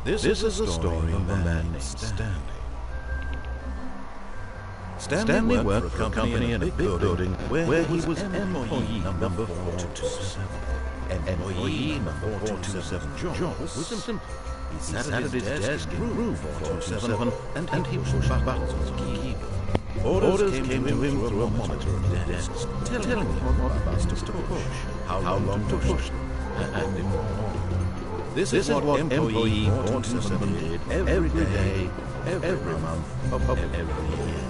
This is the story of a man named Stanley. Stanley worked for a company in a big building where he was employee number 427. Employee number 427 job was simple. He sat at his desk in room 427 and he pushed buttons on the keyboard. Orders came to him through a monitor on the desk, telling him what buttons to push, how long to push them, and in what order. This is what employee 427 did every day, every month, every year.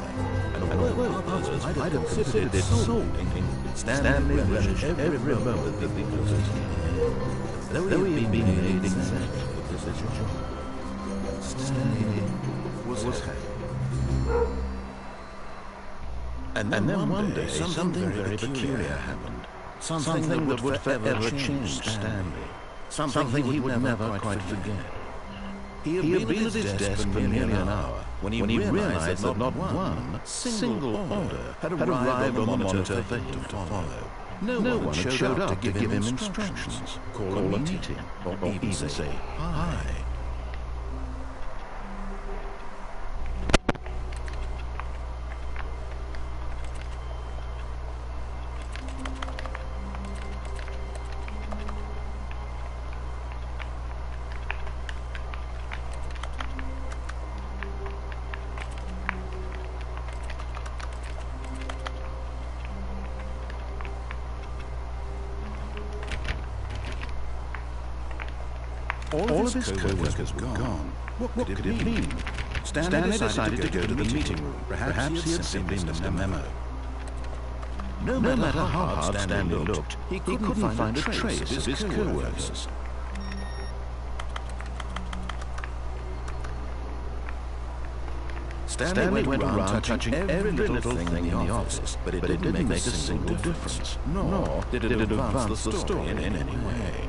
And although others might have considered it soul-winning, Stanley relished every moment that he was here. Though he had been made exactly for this job, Stanley was happy. And then one day something very peculiar happened. Something that would forever change Stanley. Something he would never quite forget. He had been at his desk for nearly an hour when he realized that not one single order had arrived on the monitor for him to follow. No one had showed up to give him instructions, call a meeting, or even say hi. All of his co-workers were gone. What could it mean? Stanley decided to go to the meeting room. Perhaps he had simply missed a memo. No matter how hard Stanley looked, he couldn't find a trace of his co-workers. Stanley went around touching every little thing in the office, but it didn't make a single difference, nor did it advance the story in any way.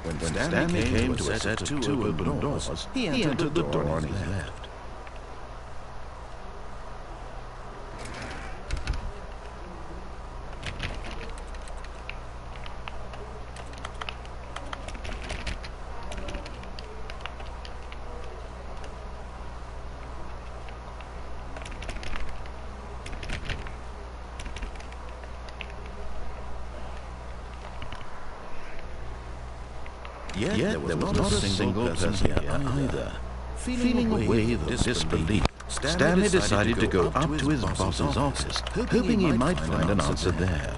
When Stanley came to a set of two open doors, he entered the door on his left. Yet there was not a single person here either. Feeling a wave of disbelief, Stanley decided to go up to his boss's office, hoping he might find an answer there.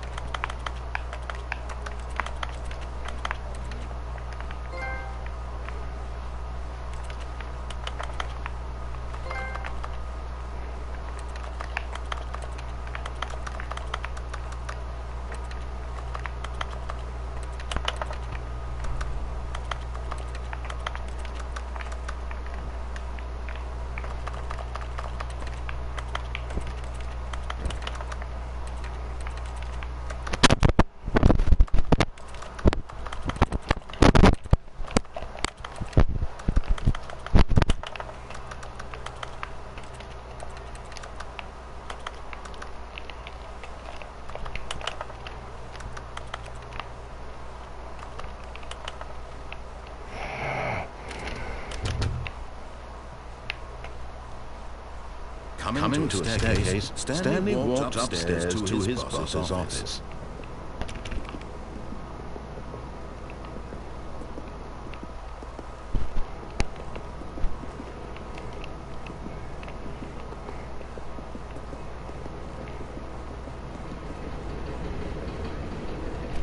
Coming to a staircase, Stanley walked upstairs to his boss's office.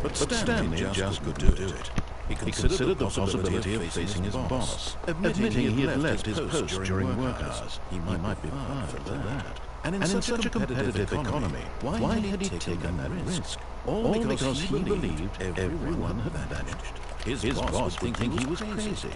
But Stanley just couldn't do it. He considered the possibility of facing his boss, admitting he had left his post during work hours. He might be fired for that. And in such a competitive economy, why had he taken that risk? All because he believed everyone had vanished. His boss would think he was crazy.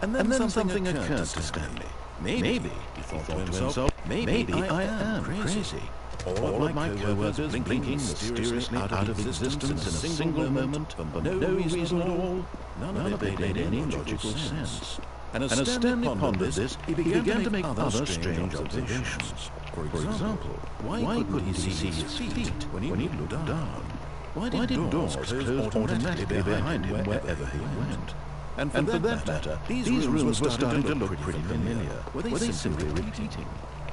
And then something occurred to Stanley. Maybe, he thought to himself, maybe I am crazy. All of my co-workers blinking mysteriously out of existence in a single moment for no reason at all. None of it made any logical sense. And as Stanley pondered this, he began to make other strange observations. For example, why couldn't he see his feet when he looked down? Why did doors close automatically behind him wherever he went? And for that matter, these rooms were starting to look pretty familiar. Were they simply repeating?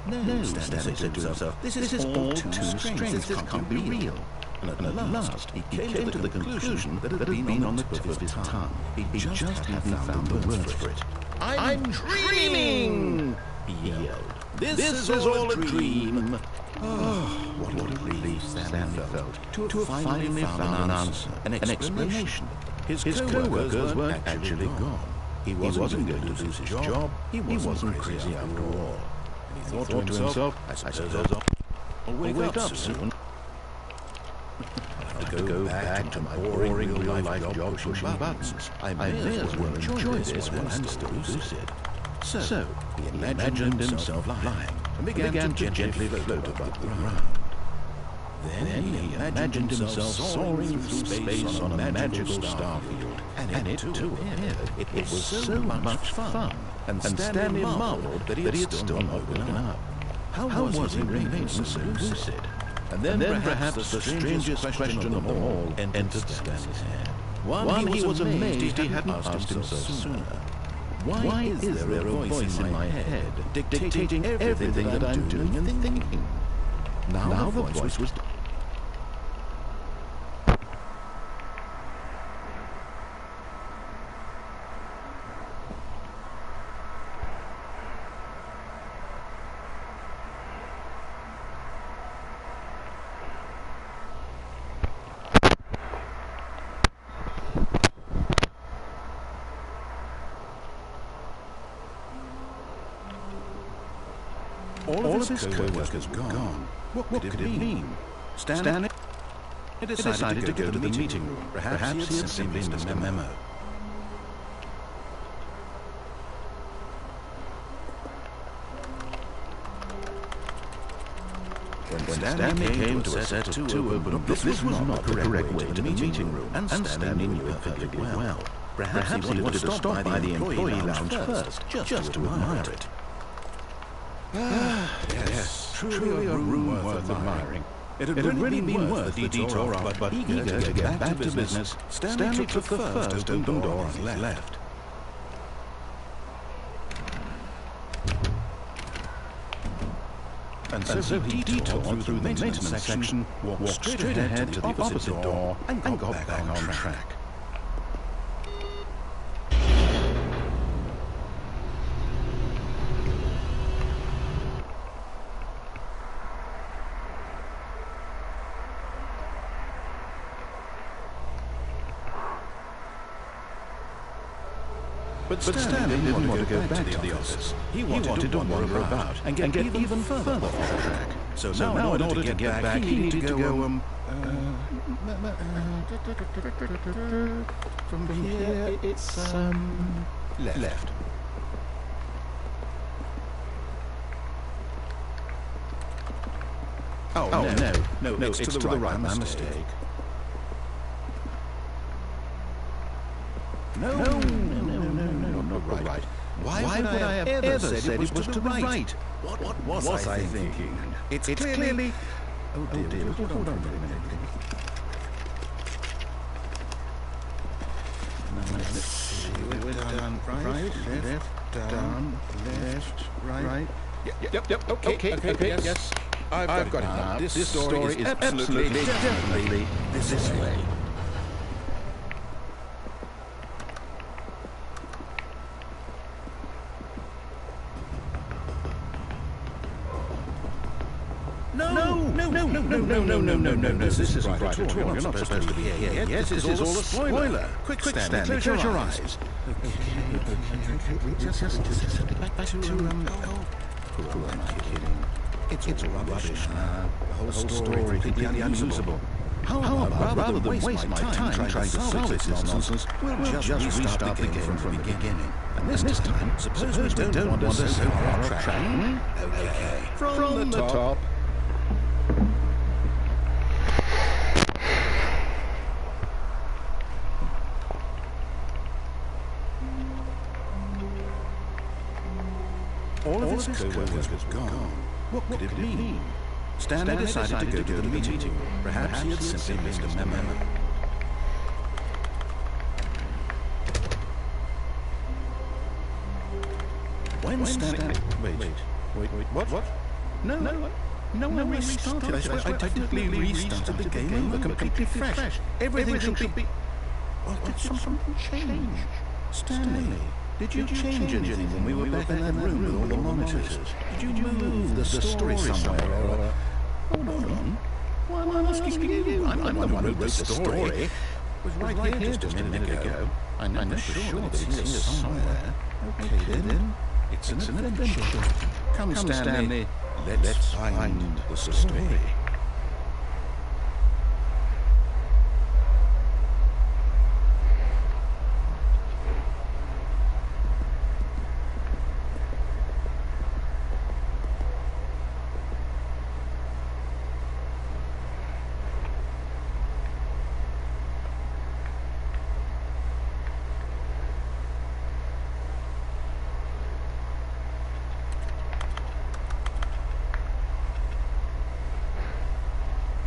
No, Stanley said to himself, this is all too strange, this can't be real. And at last, he came to the conclusion that it had been on the tip of his tongue. He just hadn't found the words for it. I'm dreaming! He yelled. This is all a dream. Oh, what a relief Stanley felt to have finally found an answer, an explanation. His co-workers weren't actually gone. He wasn't going to lose his job. He wasn't crazy after all. And he thought to himself, I suppose I'll wake up soon. I'll have to go back to my boring real-life job pushing buttons. I may as well enjoy this while I'm still lucid. So, he imagined himself flying and began to gently float above the ground. Then he imagined himself soaring through space on a magical star field, and it too appeared. It was so much fun, and Stanley marveled that he had still not woken up. How was he remaining so lucid? And then perhaps the strangest question of them all entered Stanley's head. One, he was amazed he hadn't asked himself sooner. Why is there a voice in my head dictating everything that I'm doing and thinking? Now the voice was... All of his co-workers were gone. What could it mean? Stanley decided to go to the meeting room. Perhaps he had simply missed a memo. When Stanley came to a set of two open books, this was not the correct way to the meeting room, and Stanley knew it perfectly well. Perhaps he wanted to stop by the employee lounge first, just to admire it. Yes, truly a room worth admiring. It had really been worth the detour, but eager to get back to business, Stanley took the first open door on his left. And so he detoured through the maintenance section, walked straight ahead to the opposite door, and got back on track. But Stanley didn't want to go back to the office. He wanted to wander about and get even further off the track. So now in order to get back, he needed to go, from here, it's, left. Oh, no, it's to the right, my mistake. No, not right. Why would I have ever said it was to the right? What was I thinking? It's clearly... Oh dear, hold on a minute. Let's see, we're down, right, left, down, left, right. Yep, okay, yes. I've got it now. This story is absolutely, definitely this way. This isn't right at all. You're not supposed to be here yet. Yes, this is all a spoiler. Quick, Stanley, close your eyes. Just back to, who am I kidding? It's rubbish now. The whole story completely unusable. How about, rather than waste my time trying to solve this nonsense, we'll just restart the game from the beginning. And this time, suppose we don't want us so far off track. Okay, from the top. All of his co-workers were gone. What could it mean? Stanley decided to go to the meeting. Perhaps he had simply missed a memo. When Stanley... Wait, what? No one restarted. I swear I technically restarted the game over, completely fresh. Everything should be... Or did something change? Stanley, did you change anything when we were back in that room with all the monitors? Did you move the story somewhere or... Hold on. Why am I asking you? I'm the one who wrote the story. It was right here just a minute ago. I'm sure that it's here somewhere. Okay then. It's an adventure. Come Stanley, let's find the story.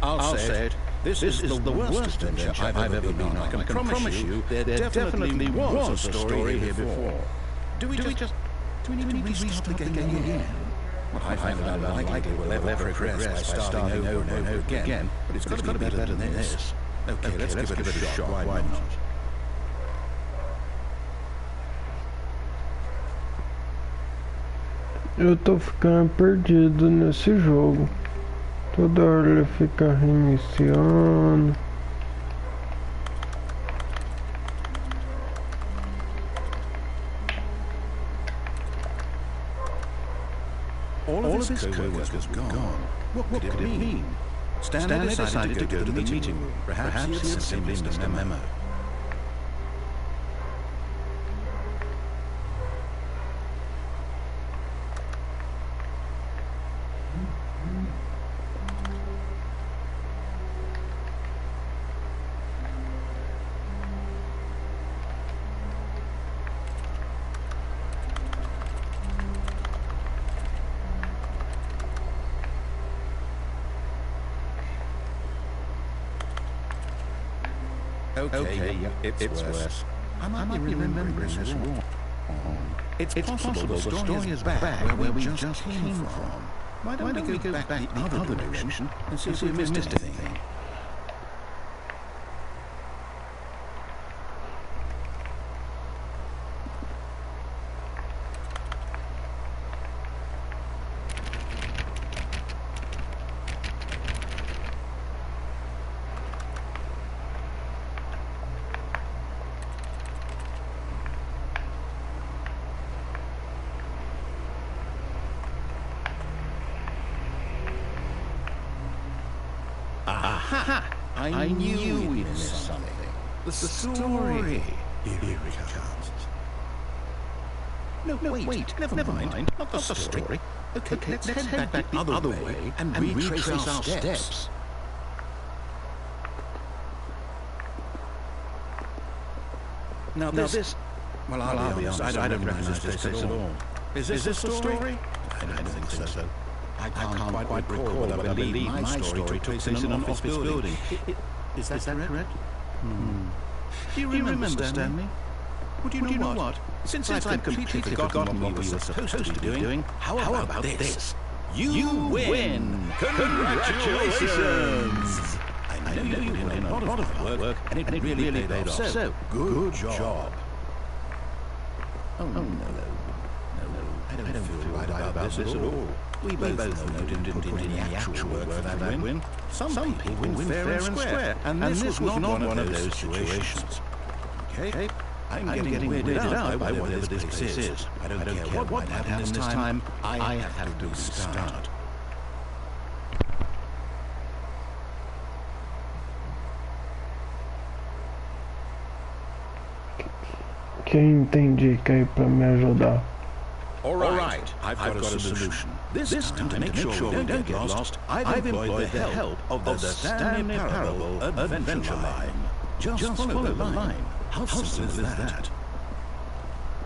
I'll say it. This is the worst adventure I've ever been on. I can promise you there definitely was a story here before. Do we need to restart the game again? Well, I find it unlikely we'll ever progress by starting over and over again, but it's got to be better than this. Okay, let's give it a shot. Why not? Eu tô ficando perdido nesse jogo. Toda hora ele fica reiniciando. All of his co-workers were gone. What could it mean? Stanley decided to go to the meeting room. Perhaps he had simply missed a memo. Okay, it's worse. I might be remembering this wrong. It's possible the story is back where we just came from. Why don't we go back the other direction and see if we missed anything? Aha! I knew we missed something. The story. Here it comes. No, wait. Never mind. Not the story. Okay, let's head back the other way and retrace our steps. Now this... Well, I'll be honest, I don't recognize this place at all. Is this the story? I don't think so. I can't quite recall, but I believe my story took place in an office building. Is that correct? Do you remember, Stanley? Would you know what? Since I've completely forgotten what we were supposed to be doing, how about this? You win! Congratulations! I know you put in a lot of hard work, and it really paid off. So, good job. Oh, no. I don't feel right about this at all. We both know you didn't put in any actual work for that win. Some people win fair and square, and this was not one of those situations. Okay? I'm getting weirded out by whatever this place is. I don't care what might happen this time. I have to restart. Quem tem dica aí pra me ajudar? All right, I've got a solution. This time, to make sure we don't get lost, I've employed the help of the Stanley Parable Adventure Line. Just follow the line. How simple is that?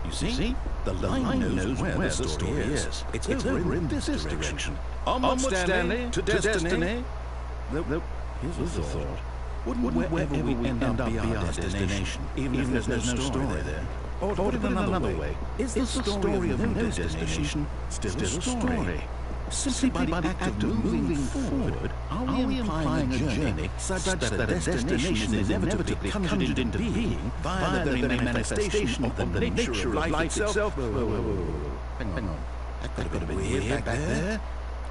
You see? The line knows where the story is. It's over in this direction. Onward, Stanley, to destiny. Nope. Here's a thought. Wouldn't wherever we end up be our destination, even if there's no story there? Or put it another way, is the story of no destination still a story? Simply by the act of moving forward, are we implying a journey such that a destination is inevitably conjured into being via the very manifestation of the nature of life itself? Hang on. That got a bit weird back there.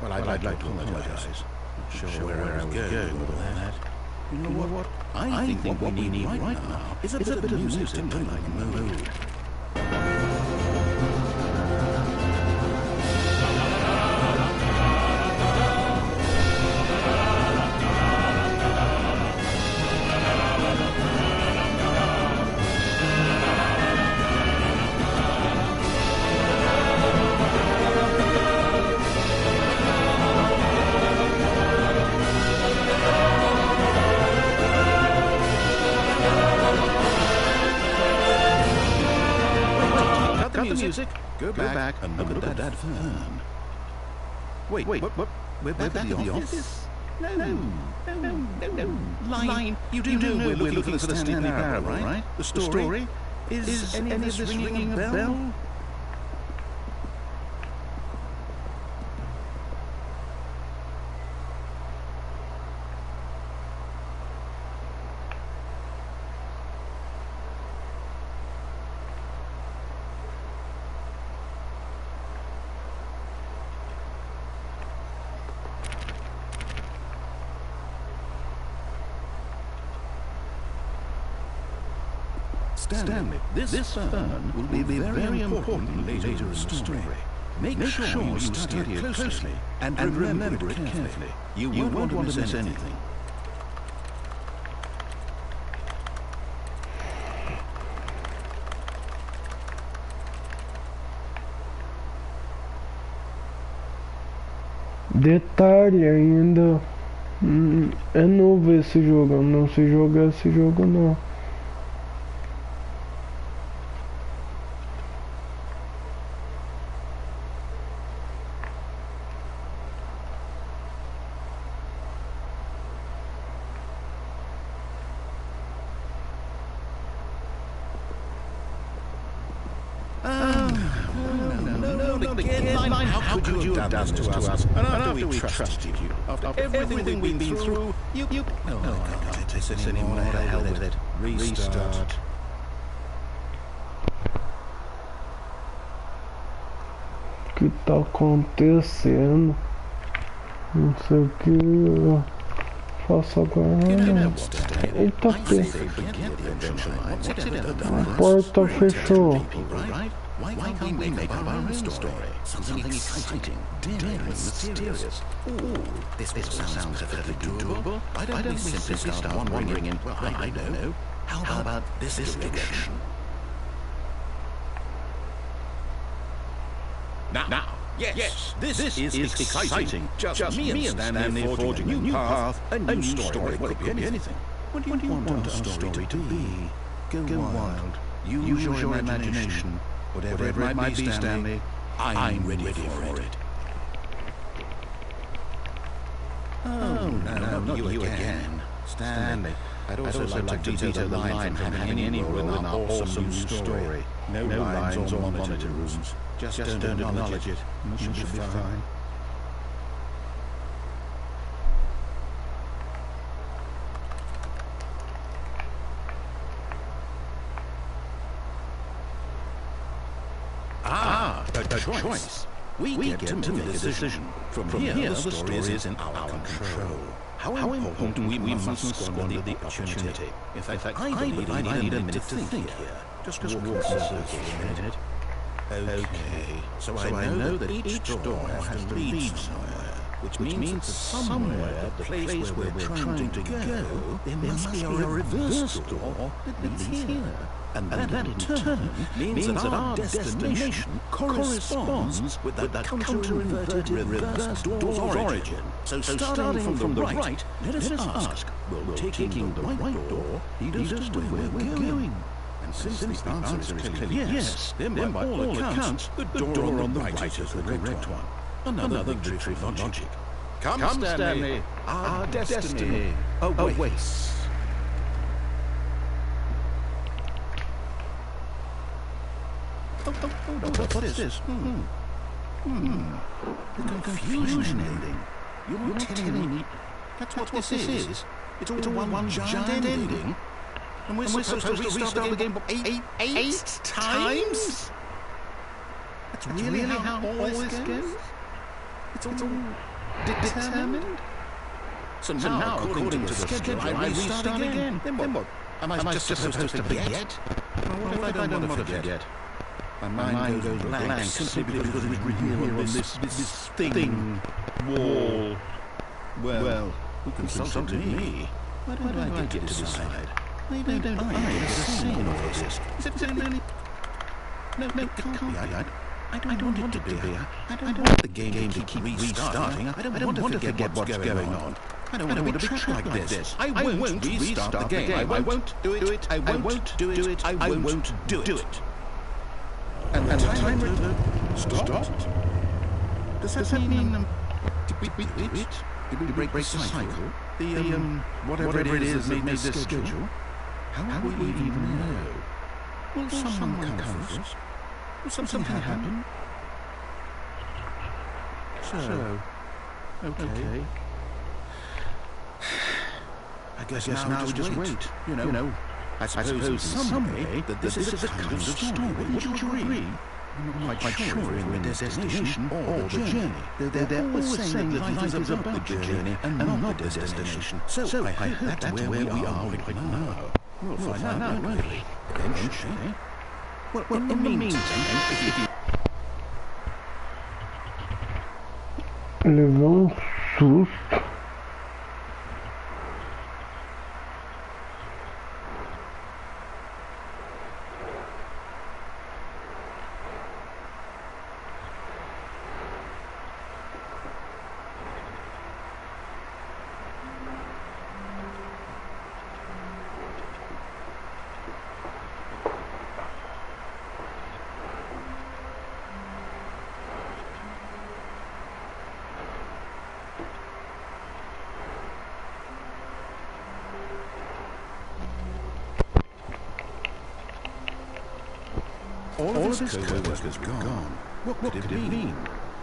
Well, I'd like to apologize. Not sure where I was going with all that. You know what? I think what we need right now is a bit of music to put like in the mood. Music. Go back and look at that fern. Wait, what? We're back at the office? No. Line, you do know we're looking for the Stanley Parable, right? The story? Is any of this ringing a bell? Stanley, this fern will be very important later in the story. Make sure you study it closely and remember it carefully. You won't want to miss anything. Detalhe ainda, é novo esse jogo, eu não sei jogar esse jogo não. How could you have done this to us? And after we trusted you, after everything we've been through, you... No, I can't take this anymore. To hell with it. Restart. O que tá acontecendo? Não sei o que eu faço agora. Eita, a porta fechou. Why can't we make our own story? Something exciting, daring, mysterious. Ooh, this sounds perfectly doable. Why don't we simply start wandering in, well, I don't know. How about this direction? Now, yes, this is exciting. Just me and Stanley forging a new path, a new story. Well, it could be anything. What do you want our story to be? Go wild. Use your imagination. Whatever it might be, Stanley, I'm ready for it. Oh, no, not you again. Stanley, I'd also like to veto the line from having any role in our awesome new story. No lines or monitor rooms. Just don't acknowledge it. You should be fine. A choice. We get to make a decision. From here, the story is in our control. How important we mustn't squander the opportunity. In fact, I believe I need a minute to think here. Just walk in circles a minute. Okay, so I know that each door has to lead somewhere, which means that somewhere, the place where we're trying to go, there must be a reverse door that leads here. And that in turn means that our destination corresponds with that counter-inverted reverse door's origin. So starting from the right, let us ask, will taking the right door lead us to where we're going? And since the answer is clearly yes, then by all accounts, the door on the right is the correct one. Another victory for logic. Come, Stanley, our destiny awaits. What is this? The confusion ending. You're telling me that's what this is? It's all one giant ending? And we're supposed to restart the game eight times? That's really how all this goes? It's all determined? So now, according to the schedule, I restart again. Then what? Am I just supposed to forget? What if I don't want to forget? My mind goes blank simply because we're here on this thing, wall. Well, who consulted me? Why don't I get to decide? Why don't I get to say all of this? Is it really? No, it can't be. I don't want it to be. I don't want the game to keep restarting. I don't want to forget what's going on. I don't want to be trapped like this. I won't restart the game. I won't do it. I won't do it. I won't do it. And the timer stopped? Does that mean... Did we beat it? Did we break the cycle? Whatever it is that made this schedule? How will we even know? Will someone come for us? Will something happen? So... Okay. I guess now we just wait. You know. I suppose someday that this is a kind of story. Would you agree? I'm not quite sure if we're in the destination or the journey. They're always saying that life is about the journey and not the destination. So I hope that's where we are right now. We'll find out, won't we? Eventually. Well, in the meantime, if you... Levou susto. All of his co-workers were gone. What could it mean?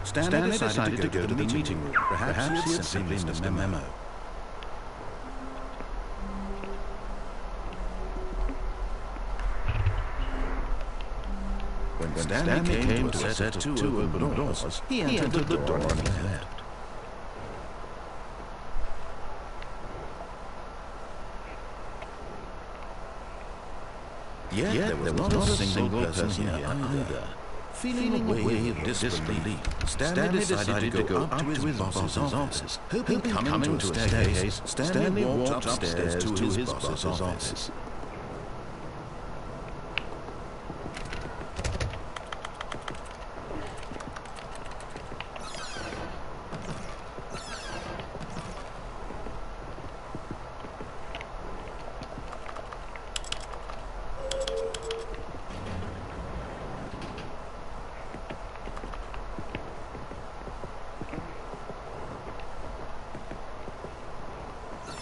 Stanley decided to go to the meeting room. Perhaps he had simply missed a memo. When Stanley came to a set of two open doors, he entered the door on his left. Yet there was not a single person here either. Feeling a wave of disbelief, Stanley decided to go up to his boss's office. Hoping coming to a staircase, Stanley walked upstairs to his boss's office.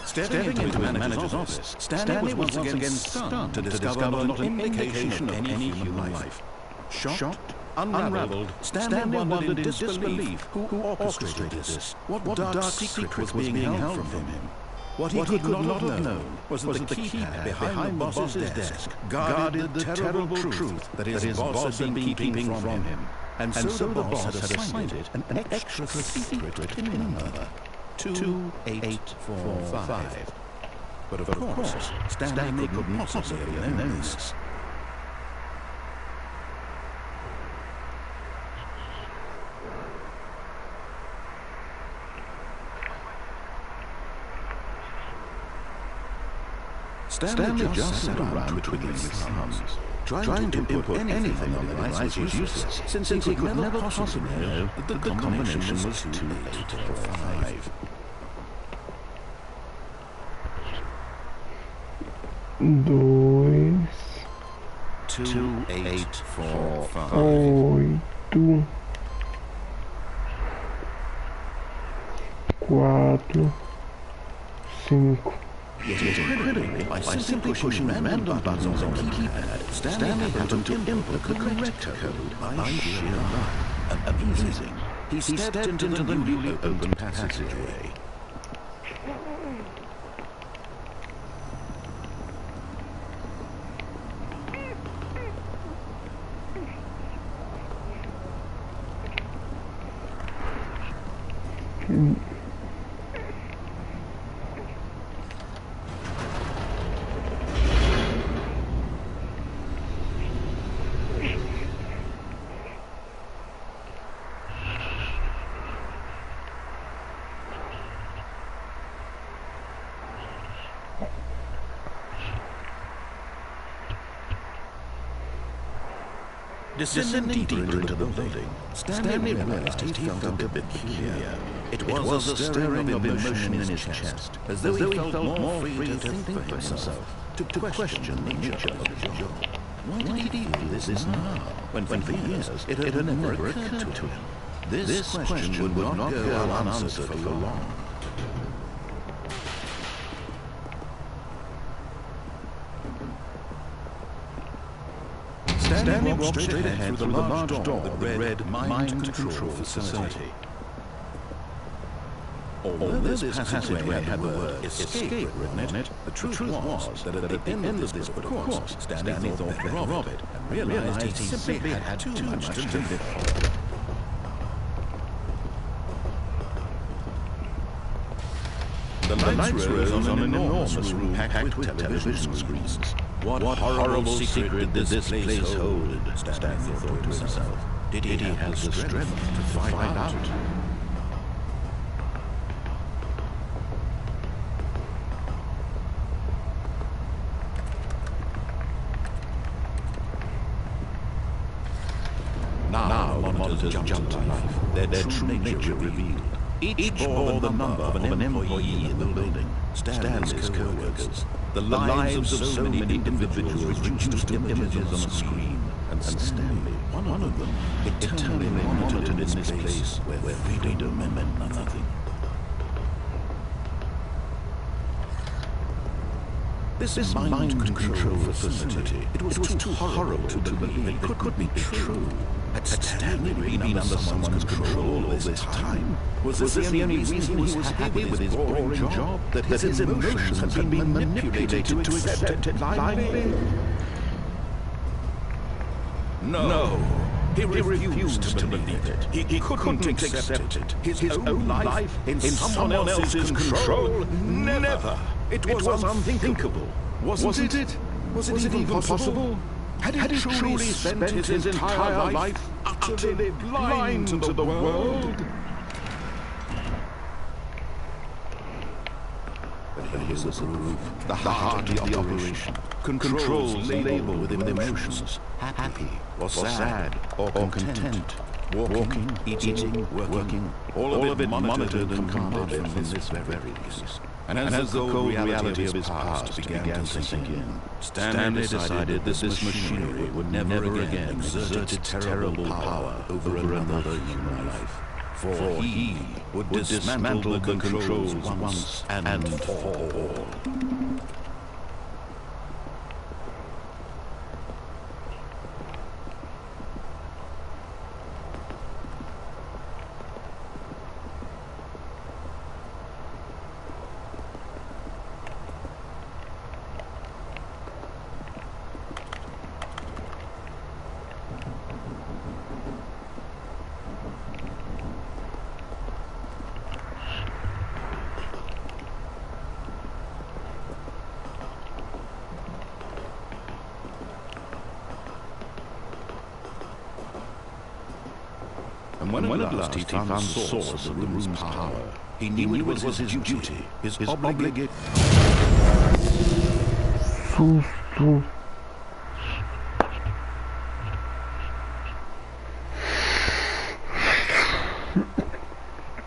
Stepping into the manager's office, Stanley was once again stunned to discover not an indication of any human life. Shocked, unraveled, Stanley wondered in disbelief who orchestrated this. What dark secret was being held from him? What he could not have known was that the keypad behind the boss's desk guarded the terrible truth that his boss had been keeping from him. And so the boss had assigned it an extra secret pin number, 28845. But of course, Stanley couldn't possibly have known this. Stanley just sat around twiddling his thumbs, trying to input anything on the device was useless, since he could never possibly know that the combination was 28845. Dois, 2845. 8, 4, 5. Yet incredibly, by simply pushing random buttons on the keypad, Stanley happened to input the correct code by sheer luck. Amazing. He stepped into the newly opened passageway. Descending deeper into the building, Stanley realized he felt a bit peculiar. It was a stirring of emotion in his chest, as though he felt more free to think for himself, to question the nature of the job. Why did he do this now, when for years it had never occurred to him? This question would not go unanswered for long. Stanley walked straight ahead through the large door that read Mind Control Facility. Although this passageway had the word escape written in it, the truth was that at the end of this book, of course, Stanley thought better of it and realized he simply had too much to live for. The lights rose on an enormous room packed with television screens. What horrible secret did this place hold? Stanley thought to himself. Did he have the strength to find out? Now monitors jumped to life, their true nature revealed. Each bore the number of an employee in the building, Stanley's co-workers. The lives of so many individuals reduced to images on a screen, and Stanley, one of them, eternally monitored in this place where freedom meant nothing. This mind control facility, it was too horrible to believe it could be true. Had Stanley been under someone's control all this time? Was this the only reason he was happy with his boring job? That his emotions had been manipulated to accept it blindly? No. He refused to believe it. He couldn't accept it. His own life in someone else's control? Never. It was unthinkable. Wasn't it? Was it even possible? Had he truly spent his entire life utterly blind to the world? But here's the proof. The heart of the operation controls label with emotions. Happy, or sad, or content. Walking, eating, working, all of it monitored and commanded from this very place. And as the cold reality of his past began to sink in, Stanley decided this machinery would never again exert its terrible power over another human life. For he would dismantle the controls once and for all. And when at last he found the source of the room's power, he knew it was his duty, his obligation. Susto.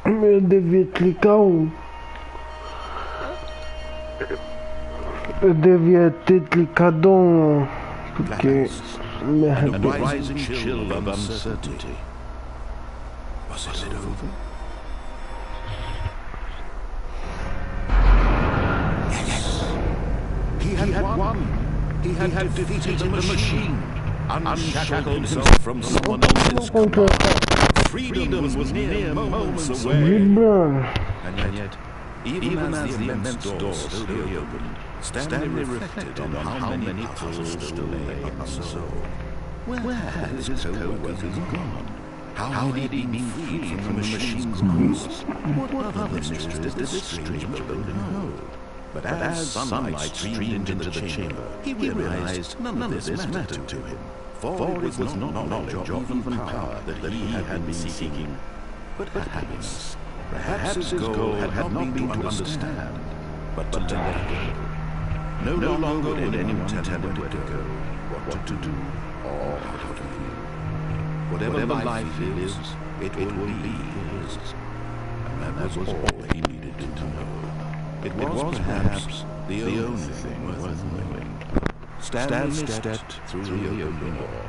Eu devia clicar um. Eu devia ter clicado um. Porque me arrependo. And a rising chill of uncertainty. Was it over? Yes. He had won. He had defeated the machine. Unshackled himself from someone else's command. Freedom was near moments away. And yet, even as the immense door slowly opened, Stanley reflected on how many puzzles still lay unsolved. Where had his co-workers gone? How had he been freed from the machine's grasp? What other mysteries did this strange building hold? But as sunlight streamed into the chamber, he realized none of this mattered to him. For it was not knowledge or even power that he had been seeking, but happiness. Perhaps his goal had not been to understand, but to let go. No longer would anyone tell him where to go, what to do, or how to feel. Whatever life is, it will be his. And that was all he needed to know. It was perhaps the only thing worth knowing. Stanley stepped through the open door.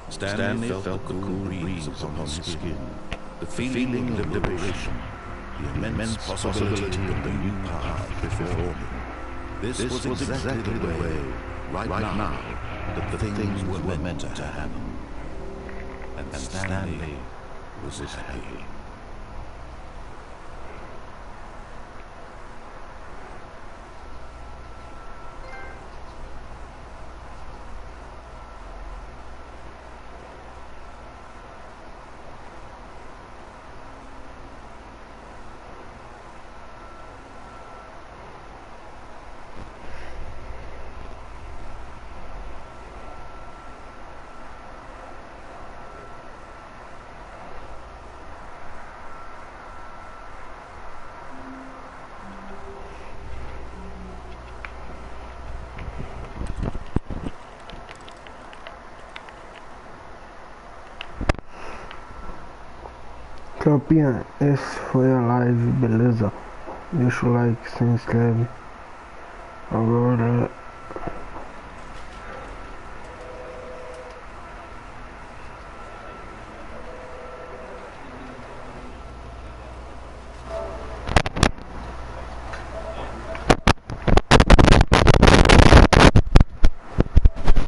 Stanley felt the cool breeze upon his skin, the feeling of liberation, the immense possibility of the new path before him. This was exactly the way, right now, that the things were meant to happen. And Stanley was happy. Tropinha, esse foi a live, beleza? Deixa o like, se inscreve. Agora